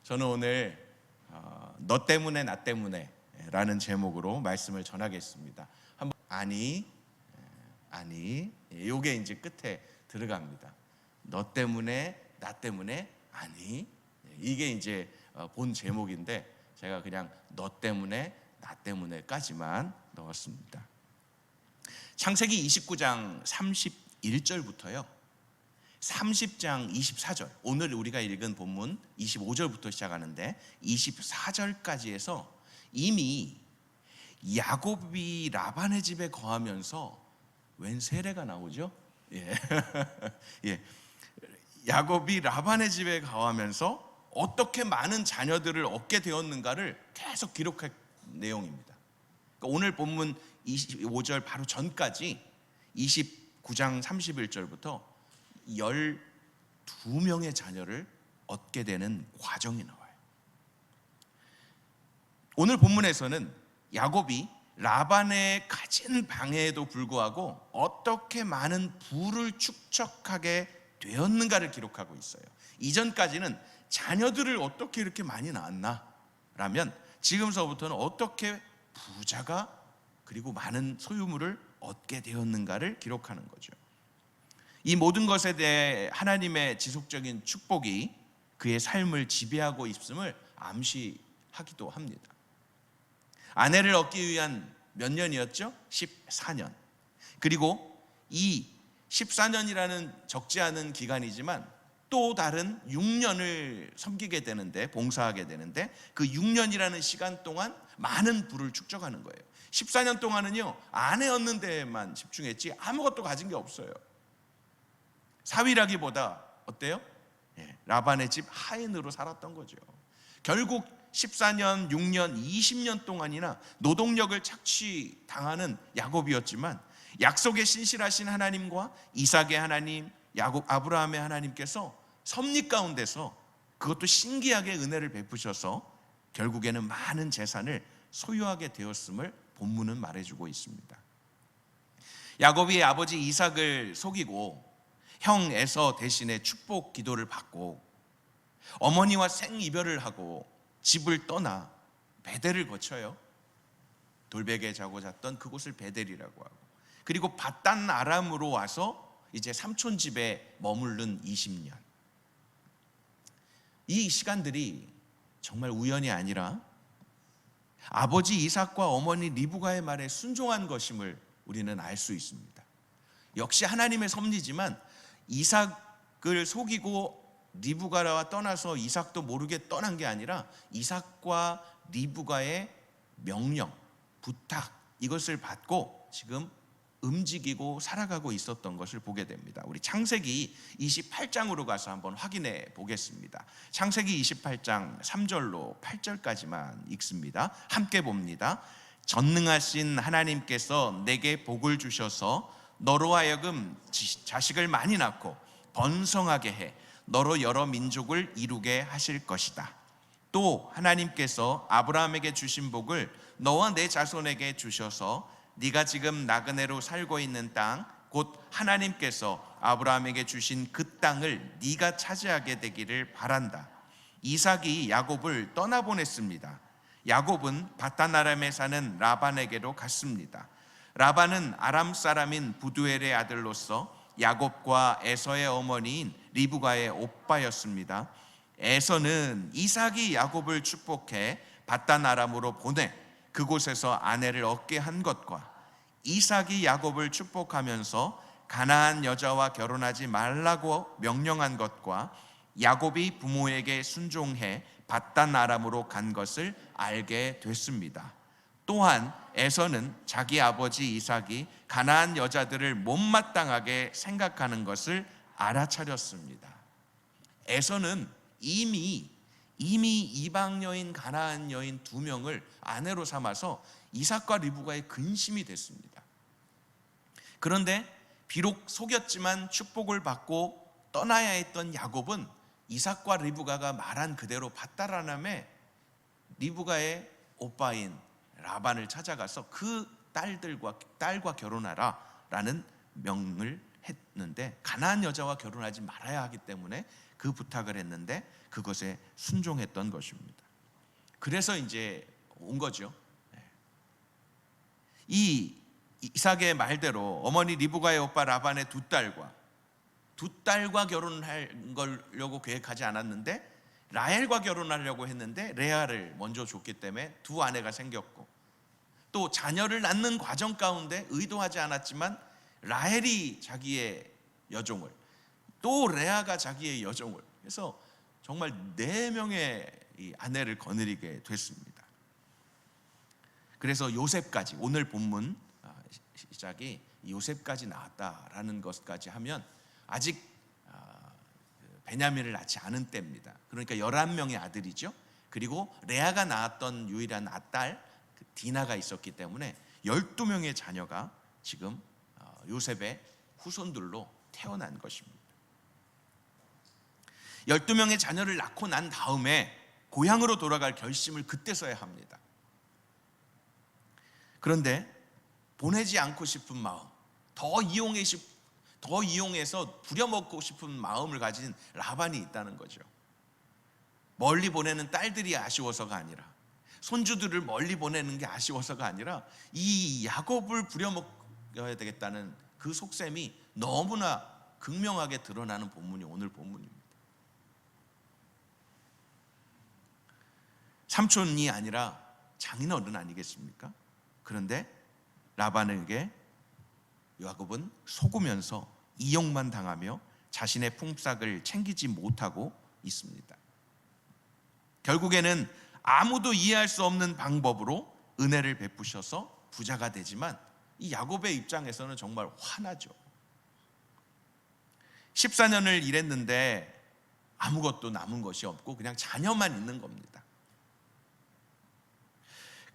저는 오늘 너 때문에 나 때문에 라는 제목으로 말씀을 전하겠습니다. 한번 아니 요게 이제 끝에 들어갑니다. 너 때문에 나 때문에 아니, 이게 이제 본 제목인데 제가 그냥 너 때문에 나 때문에까지만 넣었습니다. 창세기 29장 31절부터요 30장 24절, 오늘 우리가 읽은 본문 25절부터 시작하는데 24절까지 해서 이미 야곱이 라반의 집에 거하면서 웬 세례가 나오죠? 예. 야곱이 라반의 집에 거하면서 어떻게 많은 자녀들을 얻게 되었는가를 계속 기록한 내용입니다. 그러니까 오늘 본문 25절 바로 전까지 29장 31절부터 12명의 자녀를 얻게 되는 과정이 나와요. 오늘 본문에서는 야곱이 라반의 가진 방해에도 불구하고 어떻게 많은 부를 축적하게 되었는가를 기록하고 있어요. 이전까지는 자녀들을 어떻게 이렇게 많이 낳았나 라면 지금서부터는 어떻게 부자가 그리고 많은 소유물을 얻게 되었는가를 기록하는 거죠. 이 모든 것에 대해 하나님의 지속적인 축복이 그의 삶을 지배하고 있음을 암시하기도 합니다. 아내를 얻기 위한 몇 년이었죠? 14년. 그리고 이 14년이라는 적지 않은 기간이지만 또 다른 6년을 섬기게 되는데, 봉사하게 되는데 그 6년이라는 시간 동안 많은 부를 축적하는 거예요. 14년 동안은요 아내 얻는 데에만 집중했지 아무것도 가진 게 없어요. 사위라기보다 어때요? 라반의 집 하인으로 살았던 거죠. 결국 14년, 6년, 20년 동안이나 노동력을 착취당하는 야곱이었지만 약속의 신실하신 하나님과 이삭의 하나님, 아브라함의 하나님께서 섭리 가운데서 그것도 신기하게 은혜를 베푸셔서 결국에는 많은 재산을 소유하게 되었음을 본문은 말해주고 있습니다. 야곱이 아버지 이삭을 속이고 형 에서 대신에 축복 기도를 받고 어머니와 생이별을 하고 집을 떠나 베델을 거쳐요. 돌베개에 자고 잤던 그곳을 베델이라고 하고, 그리고 밧단 아람으로 와서 이제 삼촌 집에 머무른 20년. 이 시간들이 정말 우연이 아니라 아버지 이삭과 어머니 리브가의 말에 순종한 것임을 우리는 알 수 있습니다. 역시 하나님의 섭리지만 이삭을 속이고 리브가와 떠나서 이삭도 모르게 떠난 게 아니라 이삭과 리브가의 명령, 부탁, 이것을 받고 지금 움직이고 살아가고 있었던 것을 보게 됩니다. 우리 창세기 28장으로 가서 한번 확인해 보겠습니다. 창세기 28장 3절로 8절까지만 읽습니다. 함께 봅니다. 전능하신 하나님께서 내게 복을 주셔서 너로 하여금 자식을 많이 낳고 번성하게 해 너로 여러 민족을 이루게 하실 것이다. 또 하나님께서 아브라함에게 주신 복을 너와 내 자손에게 주셔서 네가 지금 나그네로 살고 있는 땅, 곧 하나님께서 아브라함에게 주신 그 땅을 네가 차지하게 되기를 바란다. 이삭이 야곱을 떠나보냈습니다. 야곱은 밧단 아람에 사는 라반에게로 갔습니다. 라반은 아람 사람인 부두엘의 아들로서 야곱과 에서의 어머니인 리브가의 오빠였습니다. 에서는 이삭이 야곱을 축복해 밧단 아람으로 보내 그곳에서 아내를 얻게 한 것과 이삭이 야곱을 축복하면서 가나안 여자와 결혼하지 말라고 명령한 것과 야곱이 부모에게 순종해 밧단 아람으로 간 것을 알게 됐습니다. 또한 에서는 자기 아버지 이삭이 가나안 여자들을 못마땅하게 생각하는 것을 알아차렸습니다. 에서는 이미 이방 여인, 가나안 여인 2명을 아내로 삼아서 이삭과 리브가의 근심이 됐습니다. 그런데 비록 속였지만 축복을 받고 떠나야 했던 야곱은 이삭과 리브가가 말한 그대로 밧단 아람에 리브가의 오빠인 라반을 찾아가서 그 딸과 결혼하라 라는 명을 했는데 가나안 여자와 결혼하지 말아야 하기 때문에 그 부탁을 했는데 그것에 순종했던 것입니다. 그래서 이제 온 거죠. 이 이삭의 말대로 어머니 리브가의 오빠 라반의 두 딸과 결혼하려고 계획하지 않았는데 라헬과 결혼하려고 했는데 레아를 먼저 줬기 때문에 두 아내가 생겼고, 또 자녀를 낳는 과정 가운데 의도하지 않았지만 라헬이 자기의 여종을, 또 레아가 자기의 여종을 해서 정말 4명의 이 아내를 거느리게 됐습니다. 그래서 요셉까지, 오늘 본문 시작이 요셉까지 나왔다라는 것까지 하면 아직 베냐민을 낳지 않은 때입니다. 그러니까 11명의 아들이죠. 그리고 레아가 낳았던 유일한 딸 디나가 있었기 때문에 12명의 자녀가 지금 요셉의 후손들로 태어난 것입니다. 12명의 자녀를 낳고 난 다음에 고향으로 돌아갈 결심을 그때서야 합니다. 그런데 보내지 않고 싶은 마음, 더 이용해서 부려먹고 싶은 마음을 가진 라반이 있다는 거죠. 멀리 보내는 딸들이 아쉬워서가 아니라, 손주들을 멀리 보내는 게 아쉬워서가 아니라 이 야곱을 부려먹어야 되겠다는 그 속셈이 너무나 극명하게 드러나는 본문이 오늘 본문입니다. 삼촌이 아니라 장인어른 아니겠습니까? 그런데 라반에게 야곱은 속으면서 이용만 당하며 자신의 품삯을 챙기지 못하고 있습니다. 결국에는 아무도 이해할 수 없는 방법으로 은혜를 베푸셔서 부자가 되지만 이 야곱의 입장에서는 정말 화나죠. 14년을 일했는데 아무것도 남은 것이 없고 그냥 자녀만 있는 겁니다.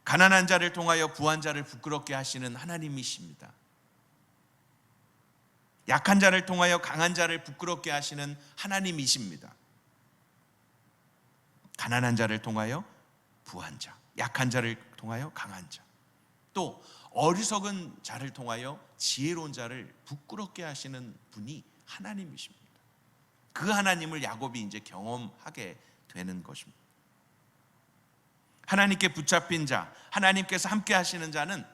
가난한 자를 통하여 부한 자를 부끄럽게 하시는 하나님이십니다. 약한 자를 통하여 강한 자를 부끄럽게 하시는 하나님이십니다. 가난한 자를 통하여 부한 자, 약한 자를 통하여 강한 자, 또 어리석은 자를 통하여 지혜로운 자를 부끄럽게 하시는 분이 하나님이십니다. 그 하나님을 야곱이 이제 경험하게 되는 것입니다. 하나님께 붙잡힌 자, 하나님께서 함께 하시는 자는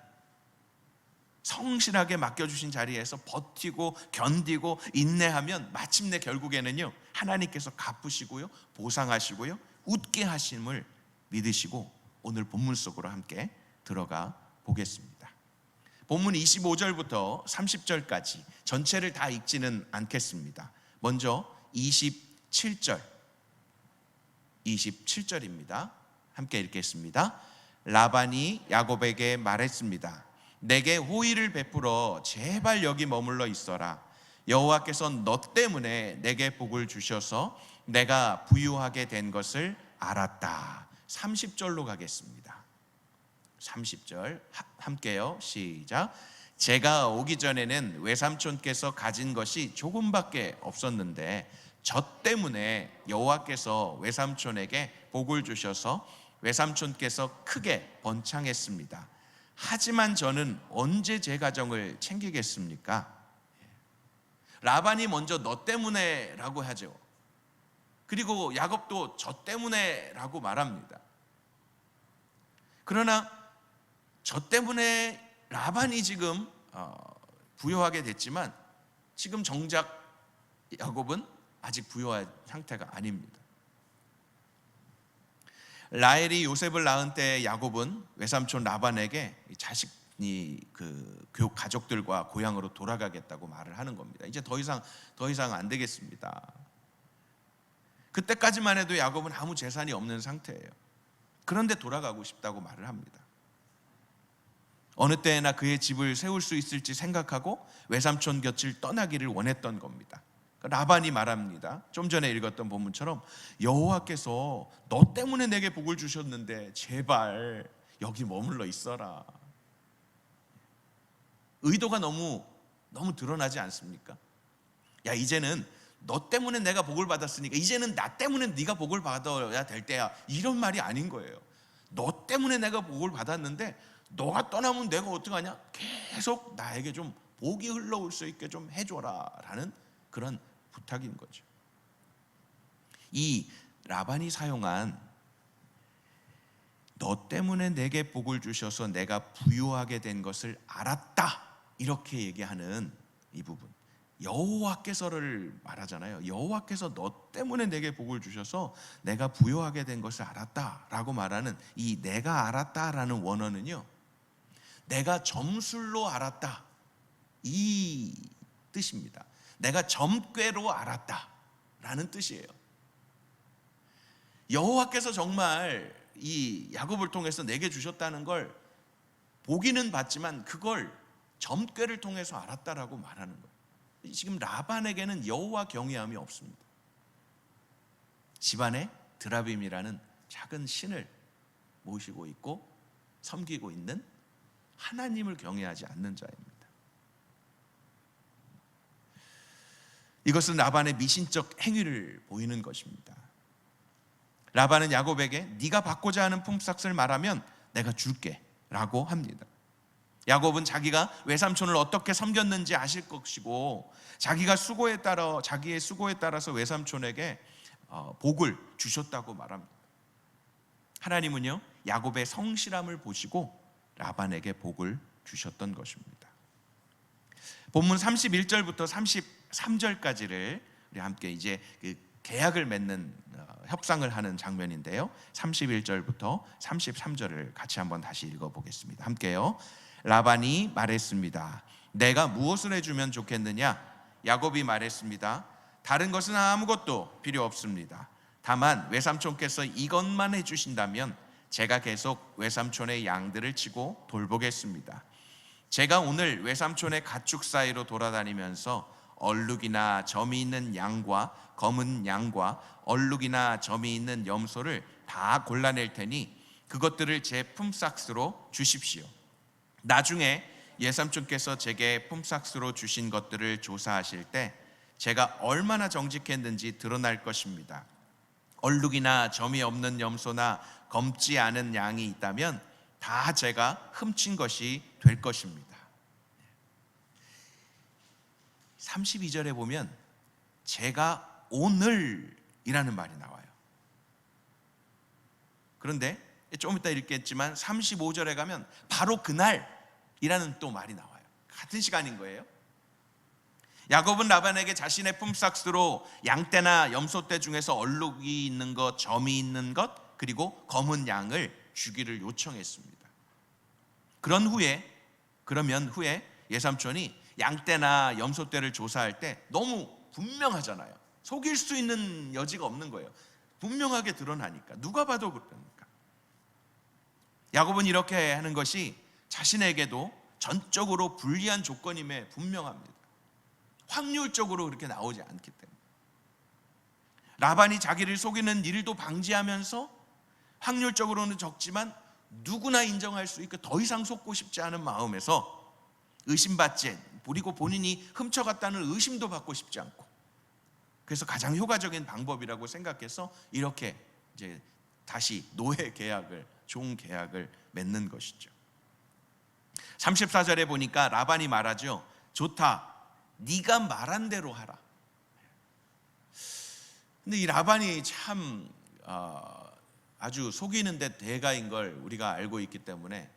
성실하게 맡겨주신 자리에서 버티고 견디고 인내하면 마침내 결국에는요, 하나님께서 갚으시고요, 보상하시고요, 웃게 하심을 믿으시고 오늘 본문 속으로 함께 들어가 보겠습니다. 본문 25절부터 30절까지 전체를 다 읽지는 않겠습니다. 먼저 27절입니다. 함께 읽겠습니다. 라반이 야곱에게 말했습니다. 내게 호의를 베풀어 제발 여기 머물러 있어라. 여호와께서 너 때문에 내게 복을 주셔서 내가 부유하게 된 것을 알았다. 30절로 가겠습니다. 30절 함께요. 시작. 제가 오기 전에는 외삼촌께서 가진 것이 조금밖에 없었는데 저 때문에 여호와께서 외삼촌에게 복을 주셔서 외삼촌께서 크게 번창했습니다. 하지만 저는 언제 제 가정을 챙기겠습니까? 라반이 먼저 너 때문에 라고 하죠. 그리고 야곱도 저 때문에 라고 말합니다. 그러나 저 때문에 라반이 지금 부유하게 됐지만 지금 정작 야곱은 아직 부유한 상태가 아닙니다. 라헬이 요셉을 낳은 때 야곱은 외삼촌 라반에게 자식이 그 가족들과 고향으로 돌아가겠다고 말을 하는 겁니다. 이제 더 이상 안 되겠습니다. 그때까지만 해도 야곱은 아무 재산이 없는 상태예요. 그런데 돌아가고 싶다고 말을 합니다. 어느 때나 그의 집을 세울 수 있을지 생각하고 외삼촌 곁을 떠나기를 원했던 겁니다. 라반이 말합니다. 좀 전에 읽었던 본문처럼 여호와께서 너 때문에 내게 복을 주셨는데 제발 여기 머물러 있어라. 의도가 너무 드러나지 않습니까? 야, 이제는 너 때문에 내가 복을 받았으니까 이제는 나 때문에 네가 복을 받아야 될 때야. 이런 말이 아닌 거예요. 너 때문에 내가 복을 받았는데 너가 떠나면 내가 어떡하냐? 계속 나에게 좀 복이 흘러올 수 있게 좀 해줘라 라는 그런 부탁인 거죠. 이 라반이 사용한 너 때문에 내게 복을 주셔서 내가 부유하게 된 것을 알았다, 이렇게 얘기하는 이 부분, 여호와께서를 말하잖아요. 여호와께서 너 때문에 내게 복을 주셔서 내가 부유하게 된 것을 알았다라고 말하는 이 내가 알았다라는 원어는요, 내가 점술로 알았다, 이 뜻입니다. 내가 점괘로 알았다라는 뜻이에요. 여호와께서 정말 이 야곱을 통해서 내게 주셨다는 걸 보기는 봤지만 그걸 점괘를 통해서 알았다라고 말하는 거예요. 지금 라반에게는 여호와 경외함이 없습니다. 집안에 드라빔이라는 작은 신을 모시고 있고 섬기고 있는 하나님을 경외하지 않는 자입니다. 이것은 라반의 미신적 행위를 보이는 것입니다. 라반은 야곱에게 네가 받고자 하는 품삯을 말하면 내가 줄게 라고 합니다. 야곱은 자기가 외삼촌을 어떻게 섬겼는지 아실 것이고 자기의 수고에 따라서 외삼촌에게 복을 주셨다고 말합니다. 하나님은요, 야곱의 성실함을 보시고 라반에게 복을 주셨던 것입니다. 본문 31절부터 33절까지를 우리 함께 이제 그 계약을 맺는 협상을 하는 장면인데요, 31절부터 33절을 같이 한번 다시 읽어보겠습니다. 함께요. 라반이 말했습니다. 내가 무엇을 해주면 좋겠느냐? 야곱이 말했습니다. 다른 것은 아무것도 필요 없습니다. 다만 외삼촌께서 이것만 해주신다면 제가 계속 외삼촌의 양들을 치고 돌보겠습니다. 제가 오늘 외삼촌의 가축 사이로 돌아다니면서 얼룩이나 점이 있는 양과 검은 양과 얼룩이나 점이 있는 염소를 다 골라낼 테니 그것들을 제 품삯으로 주십시오. 나중에 예삼촌께서 제게 품삯으로 주신 것들을 조사하실 때 제가 얼마나 정직했는지 드러날 것입니다. 얼룩이나 점이 없는 염소나 검지 않은 양이 있다면 다 제가 훔친 것이 될 것입니다. 32절에 보면 제가 오늘이라는 말이 나와요. 그런데 좀 이따 읽겠지만 35절에 가면 바로 그날이라는 또 말이 나와요. 같은 시간인 거예요. 야곱은 라반에게 자신의 품삯으로 양떼나 염소떼 중에서 얼룩이 있는 것, 점이 있는 것, 그리고 검은 양을 주기를 요청했습니다. 그러면 후에 예삼촌이 양떼나 염소떼를 조사할 때 너무 분명하잖아요. 속일 수 있는 여지가 없는 거예요. 분명하게 드러나니까. 누가 봐도 그러니까. 야곱은 이렇게 하는 것이 자신에게도 전적으로 불리한 조건임에 분명합니다. 확률적으로 그렇게 나오지 않기 때문에. 라반이 자기를 속이는 일도 방지하면서 확률적으로는 적지만 누구나 인정할 수 있고 더 이상 속고 싶지 않은 마음에서 의심받지, 그리고 본인이 훔쳐갔다는 의심도 받고 싶지 않고, 그래서 가장 효과적인 방법이라고 생각해서 이렇게 이제 다시 노예 계약을, 종 계약을 맺는 것이죠. 34절에 보니까 라반이 말하죠. 좋다, 네가 말한 대로 하라. 근데 이 라반이 참 아주 속이는 데 대가인 걸 우리가 알고 있기 때문에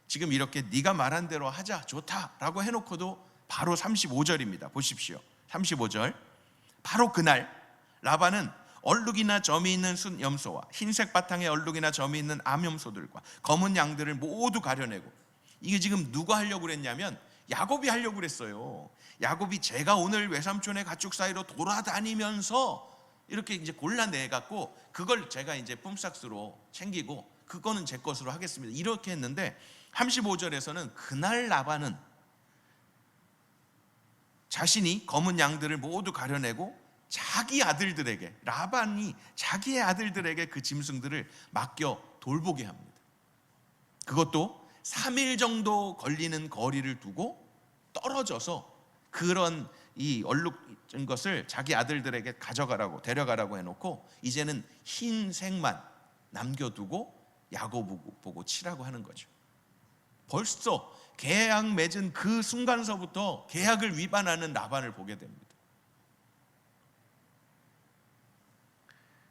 지금 이렇게 네가 말한 대로 하자, 좋다라고 해놓고도 바로 35절입니다. 보십시오. 35절. 바로 그날 라반은 얼룩이나 점이 있는 순 염소와 흰색 바탕에 얼룩이나 점이 있는 암염소들과 검은 양들을 모두 가려내고, 이게 지금 누가 하려고 그랬냐면 야곱이 하려고 그랬어요. 야곱이 제가 오늘 외삼촌의 가축 사이로 돌아다니면서 이렇게 이제 골라내 갖고 그걸 제가 이제 품삯으로 챙기고 그거는 제 것으로 하겠습니다. 이렇게 했는데 35절에서는 그날 라반은 자신이 검은 양들을 모두 가려내고 자기 아들들에게, 라반이 자기의 아들들에게 그 짐승들을 맡겨 돌보게 합니다. 그것도 3일 정도 걸리는 거리를 두고 떨어져서 그런 이 얼룩진 것을 자기 아들들에게 데려가라고 해놓고 이제는 흰색만 남겨두고 야곱 보고 치라고 하는 거죠. 벌써 계약 맺은 그 순간서부터 계약을 위반하는 라반을 보게 됩니다.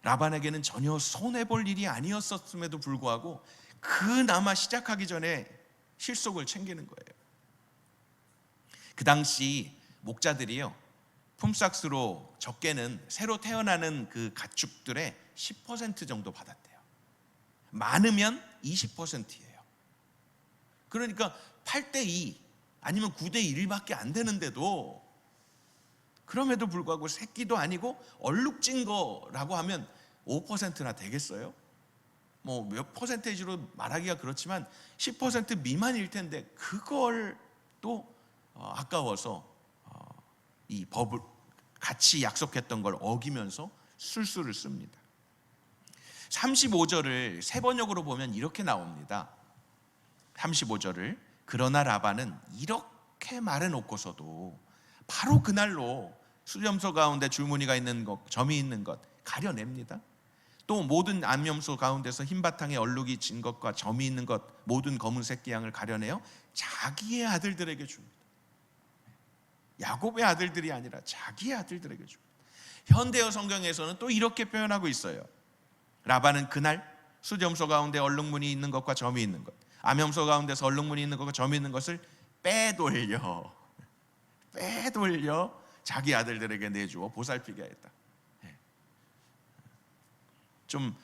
라반에게는 전혀 손해볼 일이 아니었음에도 불구하고 그나마 시작하기 전에 실속을 챙기는 거예요. 그 당시 목자들이요, 품삯으로 적게는 새로 태어나는 그 가축들의 10% 정도 받았대요. 많으면 20%예요. 그러니까 8대2 아니면 9대1밖에 안 되는데도, 그럼에도 불구하고 새끼도 아니고 얼룩진 거라고 하면 5%나 되겠어요? 뭐 몇 퍼센테이지로 말하기가 그렇지만 10% 미만일 텐데 그걸 또 아까워서 이 법을 같이 약속했던 걸 어기면서 술수를 씁니다. 35절을 세 번역으로 보면 이렇게 나옵니다. 35절을 그러나 라반은 이렇게 말해놓고서도 바로 그날로 수염소 가운데 줄무늬가 있는 것, 점이 있는 것 가려냅니다. 또 모든 암염소 가운데서 흰 바탕에 얼룩이 진 것과 점이 있는 것, 모든 검은 새끼 양을 가려내어 자기의 아들들에게 줍니다. 야곱의 아들들이 아니라 자기의 아들들에게 줍니다. 현대어 성경에서는 또 이렇게 표현하고 있어요. 라반은 그날 수염소 가운데 얼룩무늬 있는 것과 점이 있는 것, 암염소 가운데서 얼룩무늬 있는 것과 점이 있는 것을 빼돌려 자기 아들들에게 내주어 보살피게 했다. 좀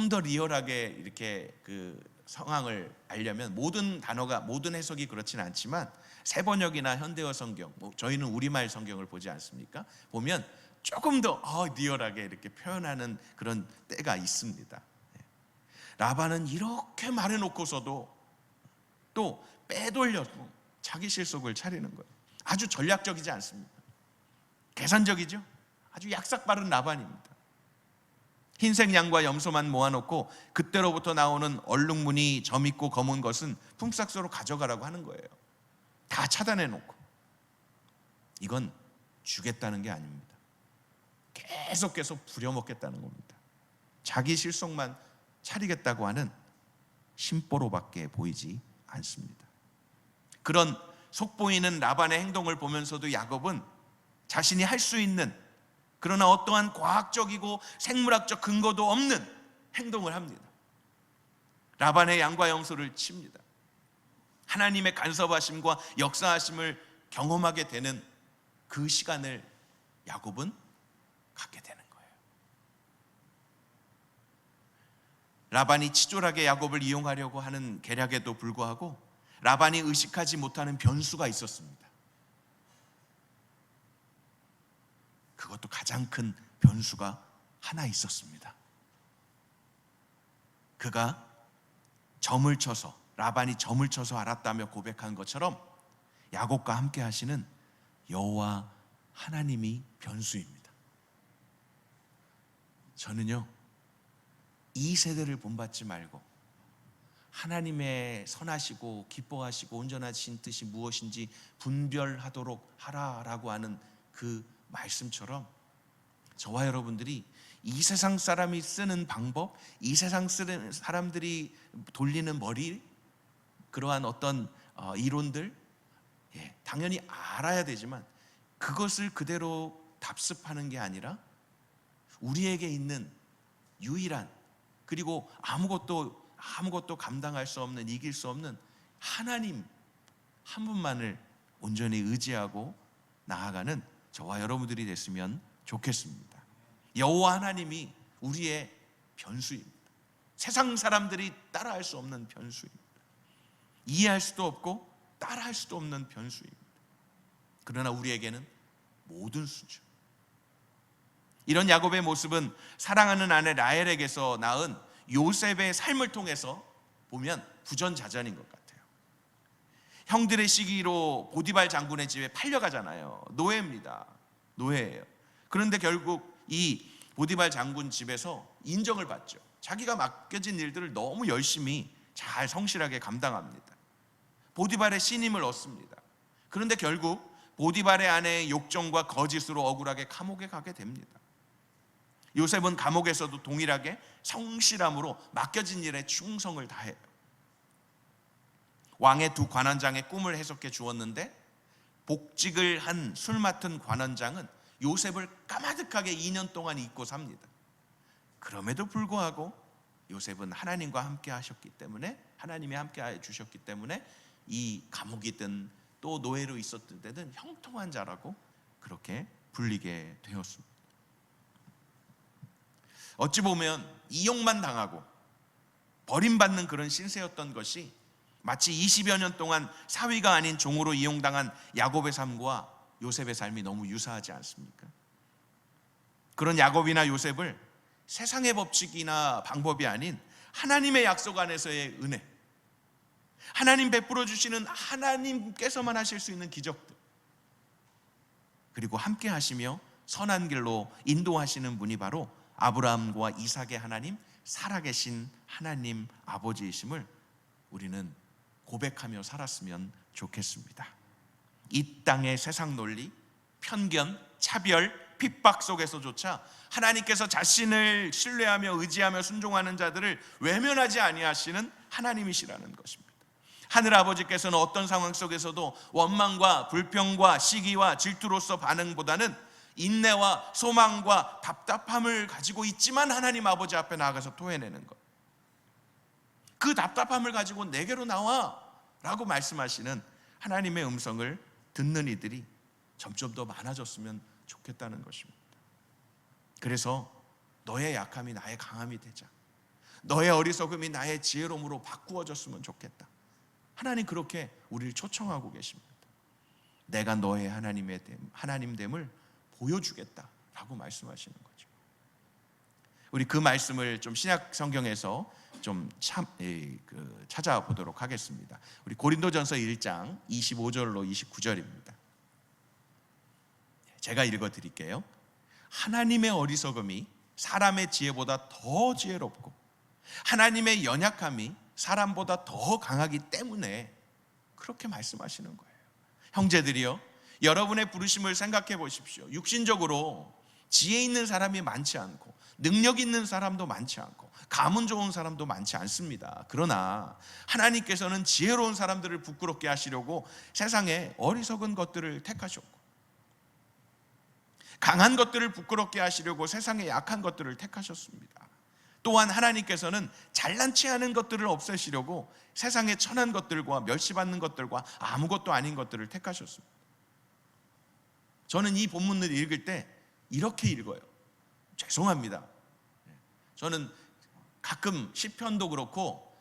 더 리얼하게 이렇게 그 상황을 알려면 모든 단어가, 모든 해석이 그렇지는 않지만 세 번역이나 현대어 성경, 저희는 우리말 성경을 보지 않습니까? 보면 조금 더 리얼하게 이렇게 표현하는 그런 때가 있습니다. 라반은 이렇게 말해놓고서도 또 빼돌려서 자기 실속을 차리는 거예요. 아주 전략적이지 않습니까? 계산적이죠. 아주 약삭 빠른 라반입니다. 흰색 양과 염소만 모아놓고 그때로부터 나오는 얼룩무늬 점 있고 검은 것은 품삯으로 가져가라고 하는 거예요. 다 차단해놓고. 이건 주겠다는 게 아닙니다. 계속 부려먹겠다는 겁니다. 자기 실속만 차리겠다고 하는 심보로밖에 보이지 않습니다. 그런 속보이는 라반의 행동을 보면서도 야곱은 자신이 할 수 있는, 그러나 어떠한 과학적이고 생물학적 근거도 없는 행동을 합니다. 라반의 양과 염소를 칩니다. 하나님의 간섭하심과 역사하심을 경험하게 되는 그 시간을 야곱은 갖게 되는 거예요. 라반이 치졸하게 야곱을 이용하려고 하는 계략에도 불구하고 라반이 의식하지 못하는 변수가 있었습니다. 그것도 가장 큰 변수가 하나 있었습니다. 그가 점을 쳐서, 라반이 점을 쳐서 알았다며 고백한 것처럼 야곱과 함께 하시는 여호와 하나님이 변수입니다. 저는요, 이 세대를 본받지 말고 하나님의 선하시고 기뻐하시고 온전하신 뜻이 무엇인지 분별하도록 하라라고 하는 그 말씀처럼 저와 여러분들이 이 세상 사람이 쓰는 방법, 이 세상 쓰는 사람들이 돌리는 머리, 그러한 어떤 이론들, 당연히 알아야 되지만 그것을 그대로 답습하는 게 아니라 우리에게 있는 유일한, 그리고 아무것도 감당할 수 없는, 이길 수 없는 하나님 한 분만을 온전히 의지하고 나아가는 저와 여러분들이 됐으면 좋겠습니다. 여호와 하나님이 우리의 변수입니다. 세상 사람들이 따라할 수 없는 변수입니다. 이해할 수도 없고 따라할 수도 없는 변수입니다. 그러나 우리에게는 모든 수죠. 이런 야곱의 모습은 사랑하는 아내 라헬에게서 낳은 요셉의 삶을 통해서 보면 부전자전인 것 같아요. 형들의 시기로 보디발 장군의 집에 팔려가잖아요. 노예예요. 그런데 결국 이 보디발 장군 집에서 인정을 받죠. 자기가 맡겨진 일들을 너무 열심히 잘 성실하게 감당합니다. 보디발의 신임을 얻습니다. 그런데 결국 보디발의 아내의 욕정과 거짓으로 억울하게 감옥에 가게 됩니다. 요셉은 감옥에서도 동일하게 성실함으로 맡겨진 일에 충성을 다해요. 왕의 두 관원장의 꿈을 해석해 주었는데 복직을 한 술 맡은 관원장은 요셉을 까마득하게 2년 동안 잊고 삽니다. 그럼에도 불구하고 요셉은 하나님과 함께 하셨기 때문에, 하나님이 함께 해 주셨기 때문에 이 감옥이든 또 노예로 있었던 때든 형통한 자라고 그렇게 불리게 되었습니다. 어찌 보면 이용만 당하고 버림받는 그런 신세였던 것이 마치 20여 년 동안 사위가 아닌 종으로 이용당한 야곱의 삶과 요셉의 삶이 너무 유사하지 않습니까? 그런 야곱이나 요셉을 세상의 법칙이나 방법이 아닌 하나님의 약속 안에서의 은혜, 하나님 베풀어 주시는 하나님께서만 하실 수 있는 기적들, 그리고 함께 하시며 선한 길로 인도하시는 분이 바로 아브라함과 이삭의 하나님, 살아계신 하나님 아버지이심을 우리는 고백하며 살았으면 좋겠습니다. 이 땅의 세상 논리, 편견, 차별, 핍박 속에서조차 하나님께서 자신을 신뢰하며 의지하며 순종하는 자들을 외면하지 아니하시는 하나님이시라는 것입니다. 하늘 아버지께서는 어떤 상황 속에서도 원망과 불평과 시기와 질투로서 반응보다는 인내와 소망과 답답함을 가지고 있지만 하나님 아버지 앞에 나아가서 토해내는 것, 그 답답함을 가지고 내게로 나와 라고 말씀하시는 하나님의 음성을 듣는 이들이 점점 더 많아졌으면 좋겠다는 것입니다. 그래서 너의 약함이 나의 강함이 되자, 너의 어리석음이 나의 지혜로움으로 바꾸어졌으면 좋겠다. 하나님 그렇게 우리를 초청하고 계십니다. 내가 너의 하나님됨을 보여주겠다라고 말씀하시는 거죠. 우리 그 말씀을 좀 신약 성경에서 좀 찾아보도록 하겠습니다. 우리 고린도전서 1장 25절로 29절입니다. 제가 읽어드릴게요. 하나님의 어리석음이 사람의 지혜보다 더 지혜롭고 하나님의 연약함이 사람보다 더 강하기 때문에 그렇게 말씀하시는 거예요. 형제들이여, 여러분의 부르심을 생각해 보십시오. 육신적으로 지혜 있는 사람이 많지 않고 능력 있는 사람도 많지 않고 가문 좋은 사람도 많지 않습니다. 그러나 하나님께서는 지혜로운 사람들을 부끄럽게 하시려고 세상에 어리석은 것들을 택하셨고, 강한 것들을 부끄럽게 하시려고 세상에 약한 것들을 택하셨습니다. 또한 하나님께서는 잘난치 않은 것들을 없애시려고 세상의 천한 것들과 멸시받는 것들과 아무것도 아닌 것들을 택하셨습니다. 저는 이 본문을 읽을 때 이렇게 읽어요. 죄송합니다. 저는 가끔 시편도 그렇고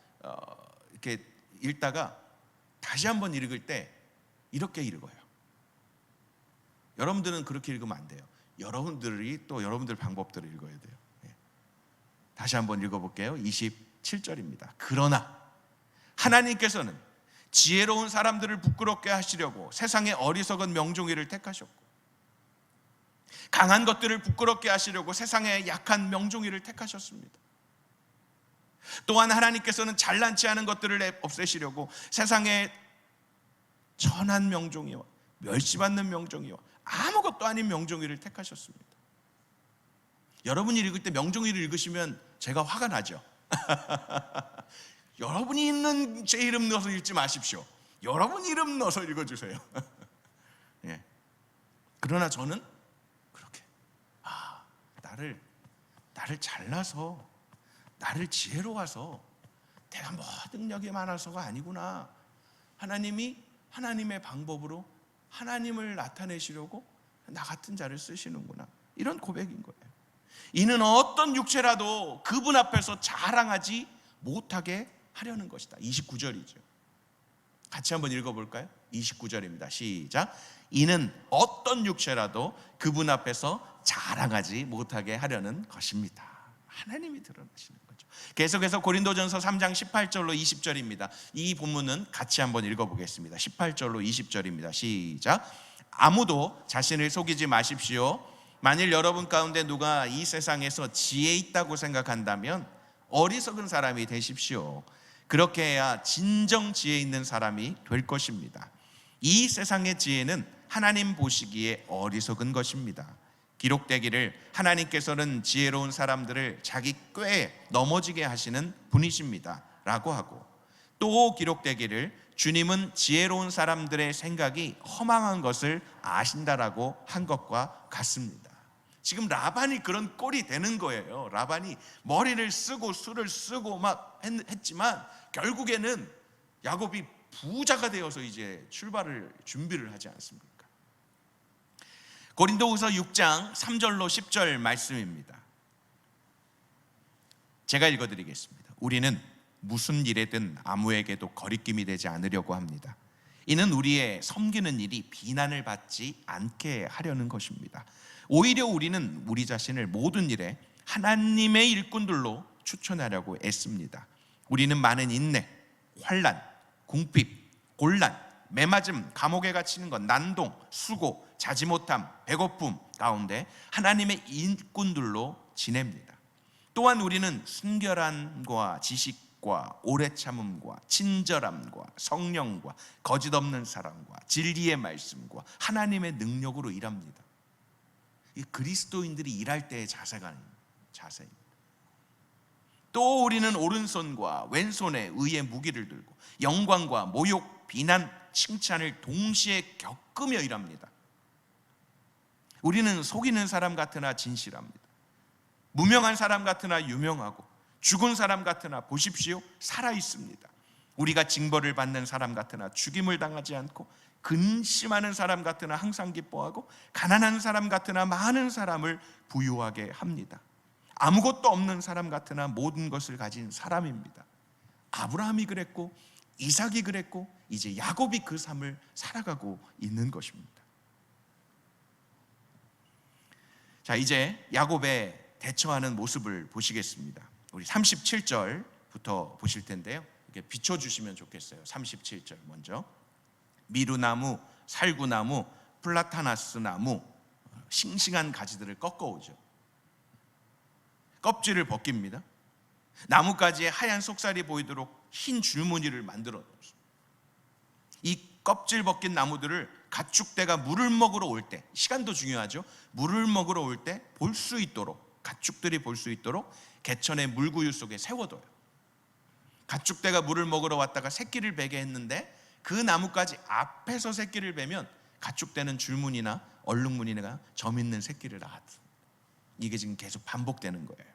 이렇게 읽다가 다시 한번 읽을 때 이렇게 읽어요. 여러분들은 그렇게 읽으면 안 돼요. 여러분들이 또 여러분들 방법대로 읽어야 돼요. 다시 한번 읽어볼게요. 27절입니다. 그러나 하나님께서는 지혜로운 사람들을 부끄럽게 하시려고 세상의 어리석은 명종이를 택하셨고, 강한 것들을 부끄럽게 하시려고 세상의 약한 명종이를 택하셨습니다. 또한 하나님께서는 잘난치 않은 것들을 없애시려고 세상의 천한 명종이와 멸시받는 명종이와 아무것도 아닌 명종이를 택하셨습니다. 여러분이 읽을 때 명종이를 읽으시면 제가 화가 나죠. 여러분이 있는 제 이름 넣어서 읽지 마십시오. 여러분 이름 넣어서 읽어주세요. 예. 그러나 저는 그렇게 나를 잘나서, 나를 지혜로워서, 내가 뭐 능력이 많아서가 아니구나. 하나님이 하나님의 방법으로 하나님을 나타내시려고 나 같은 자를 쓰시는구나. 이런 고백인 거예요. 이는 어떤 육체라도 그분 앞에서 자랑하지 못하게 하려는 것이다. 29절이죠. 같이 한번 읽어볼까요? 29절입니다. 시작. 이는 어떤 육체라도 그분 앞에서 자랑하지 못하게 하려는 것입니다. 하나님이 드러나시는 거죠. 계속해서 고린도전서 3장 18절로 20절입니다. 이 본문은 같이 한번 읽어보겠습니다. 18절로 20절입니다. 시작. 아무도 자신을 속이지 마십시오. 만일 여러분 가운데 누가 이 세상에서 지혜 있다고 생각한다면 어리석은 사람이 되십시오. 그렇게 해야 진정 지혜 있는 사람이 될 것입니다. 이 세상의 지혜는 하나님 보시기에 어리석은 것입니다. 기록되기를 하나님께서는 지혜로운 사람들을 자기 꾀에 넘어지게 하시는 분이십니다 라고 하고, 또 기록되기를 주님은 지혜로운 사람들의 생각이 허망한 것을 아신다라고 한 것과 같습니다. 지금 라반이 그런 꼴이 되는 거예요. 라반이 머리를 쓰고 술을 쓰고 막 했지만 결국에는 야곱이 부자가 되어서 이제 출발을 준비를 하지 않습니까? 고린도후서 6장 3절로 10절 말씀입니다. 제가 읽어드리겠습니다. 우리는 무슨 일에든 아무에게도 거리낌이 되지 않으려고 합니다. 이는 우리의 섬기는 일이 비난을 받지 않게 하려는 것입니다. 오히려 우리는 우리 자신을 모든 일에 하나님의 일꾼들로 추천하려고 애씁니다. 우리는 많은 인내, 환난, 궁핍, 곤란, 매맞음, 감옥에 갇히는 것, 난동, 수고, 자지 못함, 배고픔 가운데 하나님의 일꾼들로 지냅니다. 또한 우리는 순결함과 지식과 오래 참음과 친절함과 성령과 거짓 없는 사랑과 진리의 말씀과 하나님의 능력으로 일합니다. 이 그리스도인들이 일할 때의 자세입니다. 또 우리는 오른손과 왼손에 의의 무기를 들고 영광과 모욕, 비난, 칭찬을 동시에 겪으며 일합니다. 우리는 속이는 사람 같으나 진실합니다. 무명한 사람 같으나 유명하고 죽은 사람 같으나 보십시오 살아 있습니다. 우리가 징벌을 받는 사람 같으나 죽임을 당하지 않고 근심하는 사람 같으나 항상 기뻐하고 가난한 사람 같으나 많은 사람을 부유하게 합니다. 아무것도 없는 사람 같으나 모든 것을 가진 사람입니다. 아브라함이 그랬고 이삭이 그랬고 이제 야곱이 그 삶을 살아가고 있는 것입니다. 자, 이제 야곱의 대처하는 모습을 보시겠습니다. 우리 37절부터 보실 텐데요. 이렇게 비춰주시면 좋겠어요. 37절 먼저 미루나무, 살구나무, 플라타나스 나무 싱싱한 가지들을 꺾어오죠. 껍질을 벗깁니다. 나뭇가지에 하얀 속살이 보이도록 흰 줄무늬를 만들어 놓습니다. 이 껍질 벗긴 나무들을 가축대가 물을 먹으러 올 때, 시간도 중요하죠. 물을 먹으러 올 때 볼 수 있도록, 가축들이 볼 수 있도록 개천의 물구유 속에 세워둬요. 가축대가 물을 먹으러 왔다가 새끼를 베게 했는데 그 나뭇가지 앞에서 새끼를 베면 가축대는 줄무늬나 얼룩무늬나 점 있는 새끼를 낳았습니다. 이게 지금 계속 반복되는 거예요.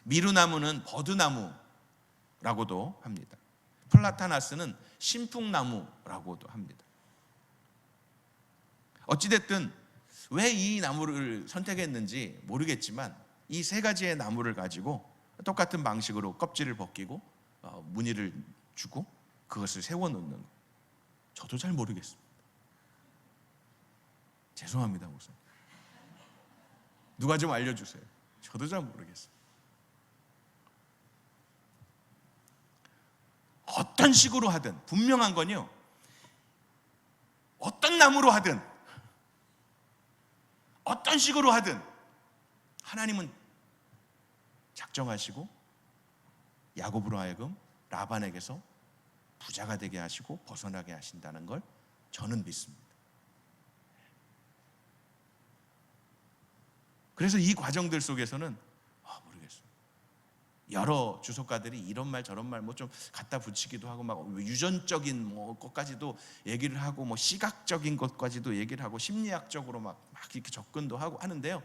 미루나무는 버드나무라고도 합니다. 플라타나스는 신풍나무라고도 합니다. 어찌됐든 왜 이 나무를 선택했는지 모르겠지만 이 세 가지의 나무를 가지고 똑같은 방식으로 껍질을 벗기고 무늬를 주고 그것을 세워놓는 거예요. 저도 잘 모르겠습니다. 죄송합니다, 목사님. 누가 좀 알려주세요. 저도 잘 모르겠어요. 어떤 식으로 하든 분명한 건요, 어떤 나무로 하든 어떤 식으로 하든 하나님은 작정하시고 야곱으로 하여금 라반에게서 부자가 되게 하시고 벗어나게 하신다는 걸 저는 믿습니다. 그래서 이 과정들 속에서는 모르겠어요. 여러 주석가들이 이런 말 저런 말 뭐 좀 갖다 붙이기도 하고 막 유전적인 것까지도 얘기를 하고 뭐 시각적인 것까지도 얘기를 하고 심리학적으로 막 이렇게 접근도 하고 하는데요.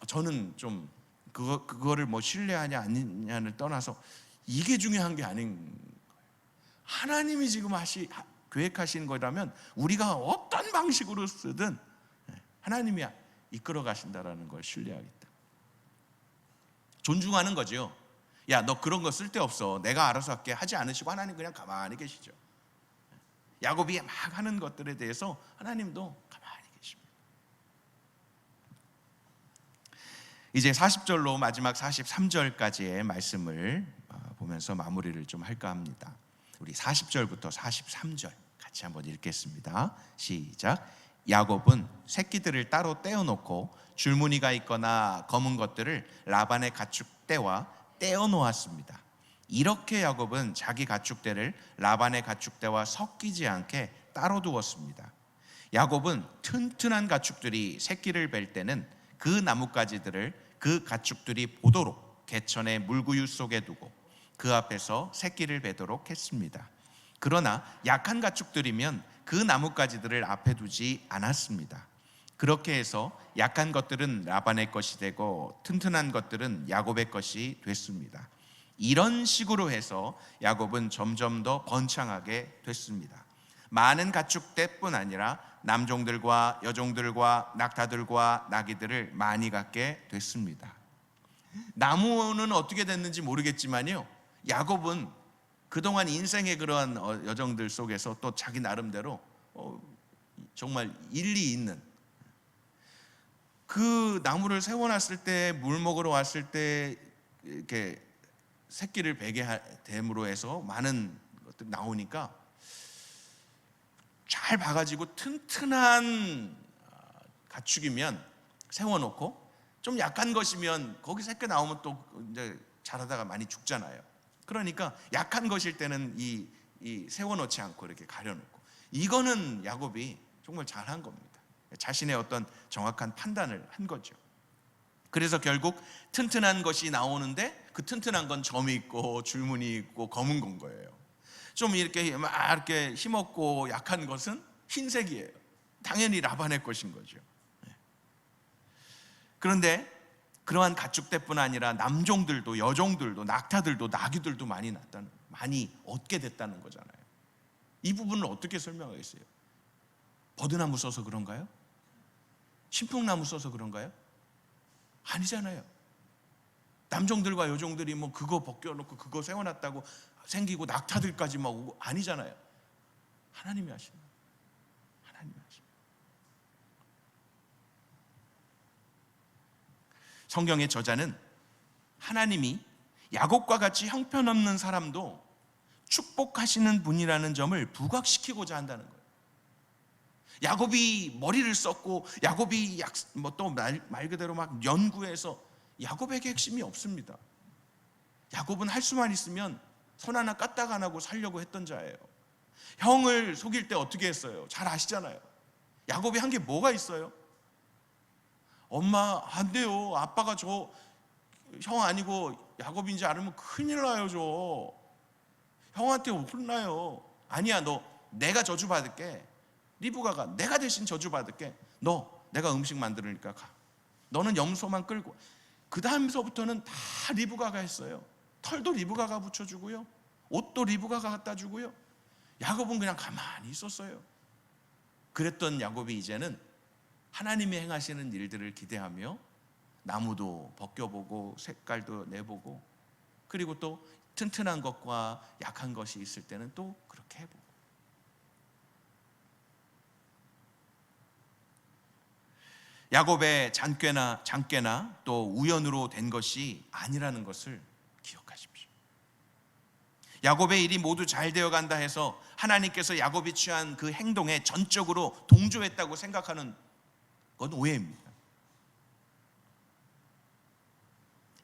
저는 좀 그거를 뭐 신뢰하냐 아니냐를 떠나서 이게 중요한 게 아닌 거예요. 하나님이 지금 계획하신 거라면 우리가 어떤 방식으로 쓰든 하나님이 이끌어 가신다라는 걸 신뢰하겠다. 존중하는 거죠. 야, 너 그런 거 쓸데없어. 내가 알아서 할게. 하지 않으시고 하나님 그냥 가만히 계시죠. 야곱이 막 하는 것들에 대해서 하나님도 가만히 계십니다. 이제 40절로 마지막 43절까지의 말씀을 보면서 마무리를 좀 할까 합니다. 우리 40절부터 43절 같이 한번 읽겠습니다. 시작. 야곱은 새끼들을 따로 떼어놓고 줄무늬가 있거나 검은 것들을 라반의 가축대와 떼어놓았습니다. 이렇게 야곱은 자기 가축대를 라반의 가축대와 섞이지 않게 따로 두었습니다. 야곱은 튼튼한 가축들이 새끼를 뵐 때는 그 나뭇가지들을 그 가축들이 보도록 개천의 물구유 속에 두고 그 앞에서 새끼를 베도록 했습니다. 그러나 약한 가축들이면 그 나뭇가지들을 앞에 두지 않았습니다. 그렇게 해서 약한 것들은 라반의 것이 되고 튼튼한 것들은 야곱의 것이 됐습니다. 이런 식으로 해서 야곱은 점점 더 번창하게 됐습니다. 많은 가축대뿐 아니라 남종들과 여종들과 낙타들과 나귀들을 많이 갖게 됐습니다. 나무는 어떻게 됐는지 모르겠지만요, 야곱은 그동안 인생의 그러한 여정들 속에서 또 자기 나름대로 정말 일리 있는, 그 나무를 세워놨을 때 물 먹으러 왔을 때 이렇게 새끼를 베게 됨으로 해서 많은 것들이 나오니까 잘 봐가지고 튼튼한 가축이면 세워놓고 좀 약한 것이면 거기 새끼 나오면 또 이제 자라다가 많이 죽잖아요. 그러니까 약한 것일 때는 이 세워놓지 않고 이렇게 가려놓고, 이거는 야곱이 정말 잘한 겁니다. 자신의 어떤 정확한 판단을 한 거죠. 그래서 결국 튼튼한 것이 나오는데 그 튼튼한 건 점이 있고 줄무늬 있고 검은 건 거예요. 좀 이렇게 막 이렇게 힘없고 약한 것은 흰색이에요. 당연히 라반의 것인 거죠. 그런데 그러한 가축대뿐 아니라 남종들도 여종들도 낙타들도 나귀들도 많이 얻게 됐다는 거잖아요. 이 부분을 어떻게 설명하겠어요? 버드나무 써서 그런가요? 신풍나무 써서 그런가요? 아니잖아요. 남종들과 여종들이 뭐 그거 벗겨놓고 그거 세워놨다고 생기고 낙타들까지 막 오고 아니잖아요. 하나님이 하시는 거예요. 하나님이 하시는 거예요. 성경의 저자는 하나님이 야곱과 같이 형편없는 사람도 축복하시는 분이라는 점을 부각시키고자 한다는 거예요. 야곱이 머리를 썼고 야곱이 또 말 그대로 막 연구해서, 야곱에게 핵심이 없습니다. 야곱은 할 수만 있으면 손 하나 까딱 안 하고 살려고 했던 자예요. 형을 속일 때 어떻게 했어요? 잘 아시잖아요. 야곱이 한 게 뭐가 있어요? 엄마 안 돼요. 아빠가 저 형 아니고 야곱인지 알으면 큰일 나요. 저 형한테 혼나요. 아니야, 너 내가 저주받을게. 리브가가 내가 대신 저주받을게. 너 내가 음식 만들으니까 가. 너는 염소만 끌고. 그 다음서부터는 다 리브가가 했어요. 털도 리브가가 붙여주고요, 옷도 리브가가 갖다 주고요. 야곱은 그냥 가만히 있었어요. 그랬던 야곱이 이제는 하나님이 행하시는 일들을 기대하며 나무도 벗겨보고 색깔도 내보고, 그리고 또 튼튼한 것과 약한 것이 있을 때는 또 그렇게 해보고. 야곱의 장꾀나 또 우연으로 된 것이 아니라는 것을 기억하십시오. 야곱의 일이 모두 잘 되어간다 해서 하나님께서 야곱이 취한 그 행동에 전적으로 동조했다고 생각하는 건 오해입니다.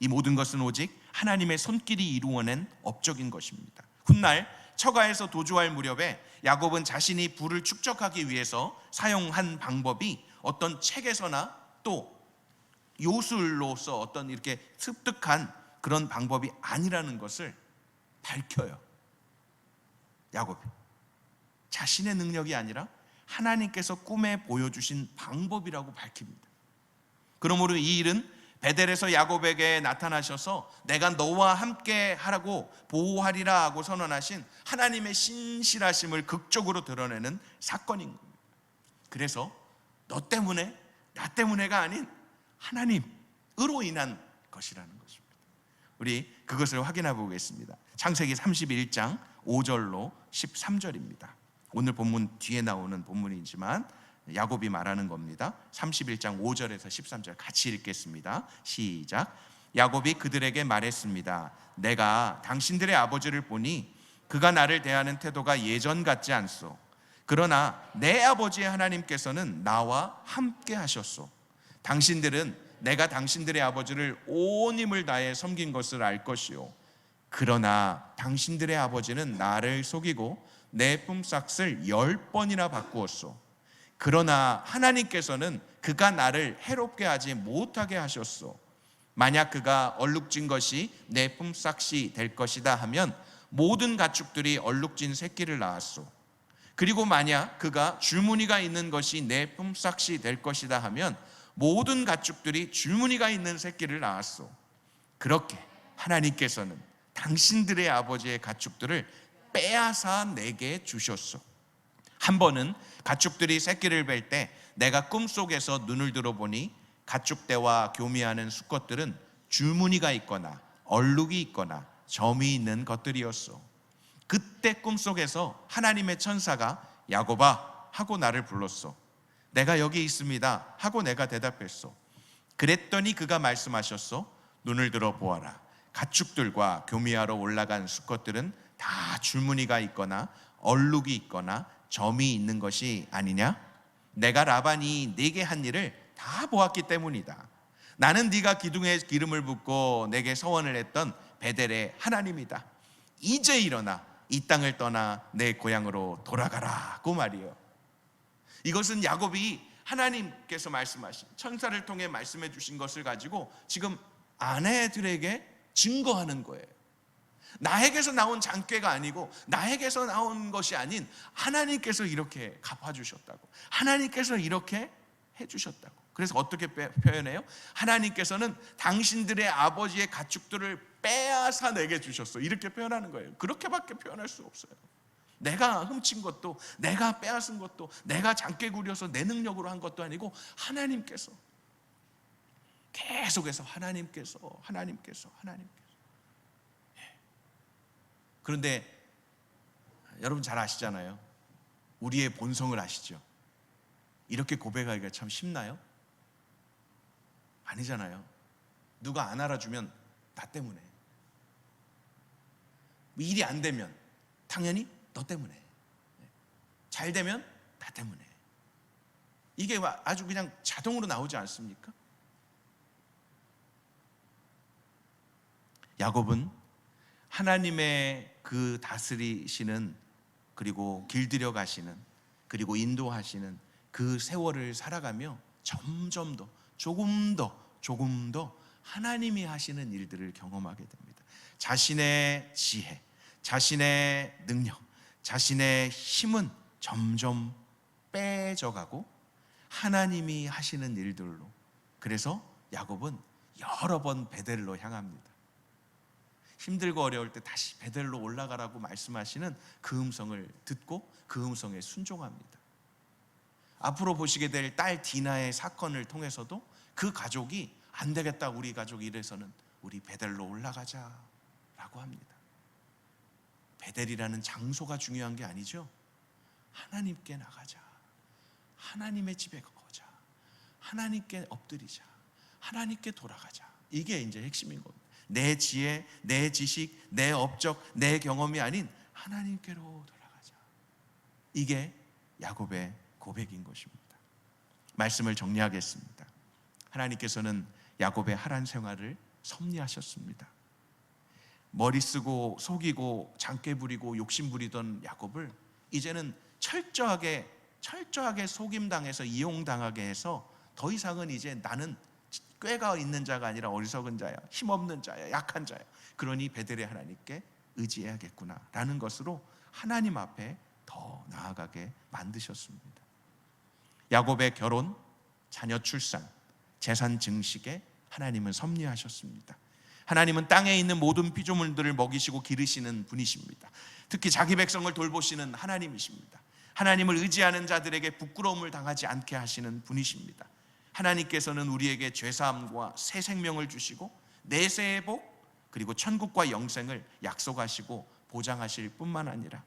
이 모든 것은 오직 하나님의 손길이 이루어낸 업적인 것입니다. 훗날 처가에서 도주할 무렵에 야곱은 자신이 부를 축적하기 위해서 사용한 방법이 어떤 책에서나 또 요술로서 어떤 이렇게 습득한 그런 방법이 아니라는 것을 밝혀요. 야곱이 자신의 능력이 아니라 하나님께서 꿈에 보여주신 방법이라고 밝힙니다. 그러므로 이 일은 베델에서 야곱에게 나타나셔서 내가 너와 함께 하라고 보호하리라 하고 선언하신 하나님의 신실하심을 극적으로 드러내는 사건인 겁니다. 그래서 너 때문에 나 때문에가 아닌 하나님으로 인한 것이라는 것입니다. 우리 그것을 확인해 보겠습니다. 창세기 31장 5절로 13절입니다. 오늘 본문 뒤에 나오는 본문이지만 야곱이 말하는 겁니다. 31장 5절에서 13절 같이 읽겠습니다. 시작. 야곱이 그들에게 말했습니다. 내가 당신들의 아버지를 보니 그가 나를 대하는 태도가 예전 같지 않소. 그러나 내 아버지의 하나님께서는 나와 함께 하셨소. 당신들은 내가 당신들의 아버지를 온 힘을 다해 섬긴 것을 알 것이요, 그러나 당신들의 아버지는 나를 속이고 내 품삯을 10번이나 바꾸었소. 그러나 하나님께서는 그가 나를 해롭게 하지 못하게 하셨소. 만약 그가 얼룩진 것이 내 품삯이 될 것이다 하면 모든 가축들이 얼룩진 새끼를 낳았소. 그리고 만약 그가 줄무늬가 있는 것이 내 품삯이 될 것이다 하면 모든 가축들이 줄무늬가 있는 새끼를 낳았소. 그렇게 하나님께서는 당신들의 아버지의 가축들을 빼앗아 내게 주셨소. 한 번은 가축들이 새끼를 뵐 때 내가 꿈속에서 눈을 들어보니 가축대와 교미하는 수컷들은 줄무늬가 있거나 얼룩이 있거나 점이 있는 것들이었소. 그때 꿈속에서 하나님의 천사가 야곱아 하고 나를 불렀소. 내가 여기 있습니다 하고 내가 대답했소. 그랬더니 그가 말씀하셨소. 눈을 들어 보아라. 가축들과 교미하러 올라간 수컷들은 다 줄무늬가 있거나 얼룩이 있거나 점이 있는 것이 아니냐? 내가 라반이 네게 한 일을 다 보았기 때문이다. 나는 네가 기둥에 기름을 붓고 내게 서원을 했던 베델의 하나님이다. 이제 일어나 이 땅을 떠나 내 고향으로 돌아가라고 말이요. 이것은 야곱이 하나님께서 말씀하신, 천사를 통해 말씀해 주신 것을 가지고 지금 아내들에게 증거하는 거예요. 나에게서 나온 장꾀가 아니고 나에게서 나온 것이 아닌 하나님께서 이렇게 갚아주셨다고, 하나님께서 이렇게 해주셨다고. 그래서 어떻게 표현해요? 하나님께서는 당신들의 아버지의 가축들을 빼앗아 내게 주셨어, 이렇게 표현하는 거예요. 그렇게밖에 표현할 수 없어요. 내가 훔친 것도, 내가 빼앗은 것도, 내가 장깨 구려서 내 능력으로 한 것도 아니고 하나님께서, 계속해서 하나님께서. 그런데 여러분 잘 아시잖아요. 우리의 본성을 아시죠? 이렇게 고백하기가 참 쉽나요? 아니잖아요. 누가 안 알아주면 나 때문에, 일이 안 되면 당연히 너 때문에, 잘 되면 나 때문에. 이게 아주 그냥 자동으로 나오지 않습니까? 야곱은 하나님의 그 다스리시는, 그리고 길들여 가시는, 그리고 인도하시는 그 세월을 살아가며 점점 더, 조금 더 하나님이 하시는 일들을 경험하게 됩니다. 자신의 지혜, 자신의 능력, 자신의 힘은 점점 빼져가고 하나님이 하시는 일들로, 그래서 야곱은 여러 번 베델로 향합니다. 힘들고 어려울 때 다시 베델로 올라가라고 말씀하시는 그 음성을 듣고 그 음성에 순종합니다. 앞으로 보시게 될 딸 디나의 사건을 통해서도 그 가족이 안 되겠다, 우리 가족이 이래서는 우리 베델로 올라가자 라고 합니다. 베델이라는 장소가 중요한 게 아니죠. 하나님께 나가자, 하나님의 집에 가자, 하나님께 엎드리자, 하나님께 돌아가자. 이게 이제 핵심인 겁니다. 내 지혜, 내 지식, 내 업적, 내 경험이 아닌 하나님께로 돌아가자. 이게 야곱의 고백인 것입니다. 말씀을 정리하겠습니다. 하나님께서는 야곱의 하란 생활을 섭리하셨습니다. 머리 쓰고 속이고 장깨 부리고 욕심 부리던 야곱을 이제는 철저하게 속임당해서 이용당하게 해서 더 이상은 이제 나는 꾀가 있는 자가 아니라 어리석은 자야, 힘없는 자야, 약한 자야, 그러니 베델의 하나님께 의지해야겠구나 라는 것으로 하나님 앞에 더 나아가게 만드셨습니다. 야곱의 결혼, 자녀 출산, 재산 증식에 하나님은 섭리하셨습니다. 하나님은 땅에 있는 모든 피조물들을 먹이시고 기르시는 분이십니다. 특히 자기 백성을 돌보시는 하나님이십니다. 하나님을 의지하는 자들에게 부끄러움을 당하지 않게 하시는 분이십니다. 하나님께서는 우리에게 죄사함과 새 생명을 주시고 내세의 복, 그리고 천국과 영생을 약속하시고 보장하실 뿐만 아니라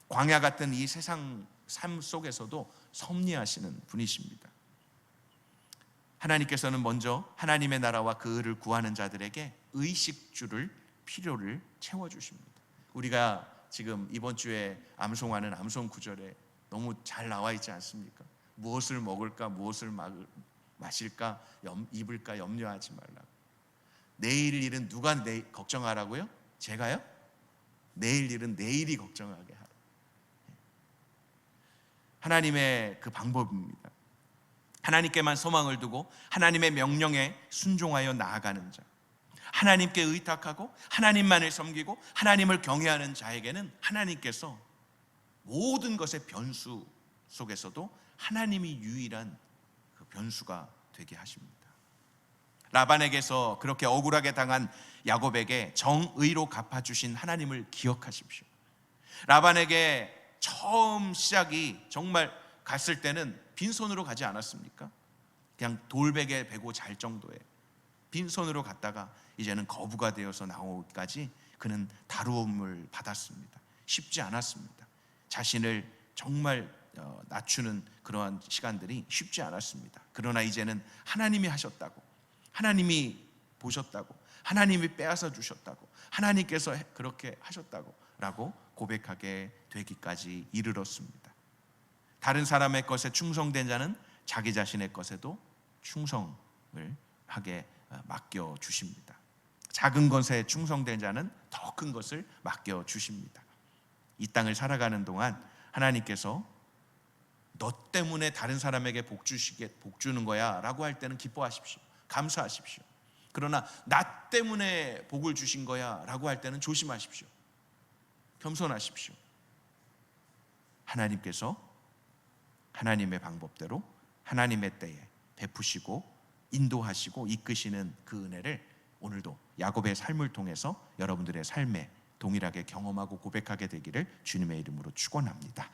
광야 같은 이 세상 삶 속에서도 섭리하시는 분이십니다. 하나님께서는 먼저 하나님의 나라와 그 의를 구하는 자들에게 의식주를, 필요를 채워주십니다. 우리가 지금 이번 주에 암송하는 암송 구절에 너무 잘 나와 있지 않습니까? 무엇을 먹을까, 무엇을 마실까, 입을까 염려하지 말라. 내일 일은 누가 걱정하라고요? 제가요? 내일 일은 내일이 걱정하게 하라. 하나님의 그 방법입니다. 하나님께만 소망을 두고 하나님의 명령에 순종하여 나아가는 자, 하나님께 의탁하고 하나님만을 섬기고 하나님을 경외하는 자에게는 하나님께서 모든 것의 변수 속에서도 하나님이 유일한 그 변수가 되게 하십니다. 라반에게서 그렇게 억울하게 당한 야곱에게 정의로 갚아주신 하나님을 기억하십시오. 라반에게 처음 시작이 정말 갔을 때는 빈손으로 가지 않았습니까? 그냥 돌베개 베고 잘 정도의 빈손으로 갔다가 이제는 거부가 되어서 나오기까지 그는 다루음을 받았습니다. 쉽지 않았습니다. 자신을 정말 낮추는 그러한 시간들이 쉽지 않았습니다. 그러나 이제는 하나님이 하셨다고, 하나님이 보셨다고, 하나님이 빼앗아 주셨다고, 하나님께서 그렇게 하셨다고 라고 고백하게 되기까지 이르렀습니다. 다른 사람의 것에 충성된 자는 자기 자신의 것에도 충성을 하게 맡겨 주십니다. 작은 것에 충성된 자는 더 큰 것을 맡겨 주십니다. 이 땅을 살아가는 동안 하나님께서 너 때문에 다른 사람에게 복 주는 거야 라고 할 때는 기뻐하십시오. 감사하십시오. 그러나 나 때문에 복을 주신 거야 라고 할 때는 조심하십시오. 겸손하십시오. 하나님께서 하나님의 방법대로 하나님의 때에 베푸시고 인도하시고 이끄시는 그 은혜를 오늘도 야곱의 삶을 통해서 여러분들의 삶에 동일하게 경험하고 고백하게 되기를 주님의 이름으로 축원합니다.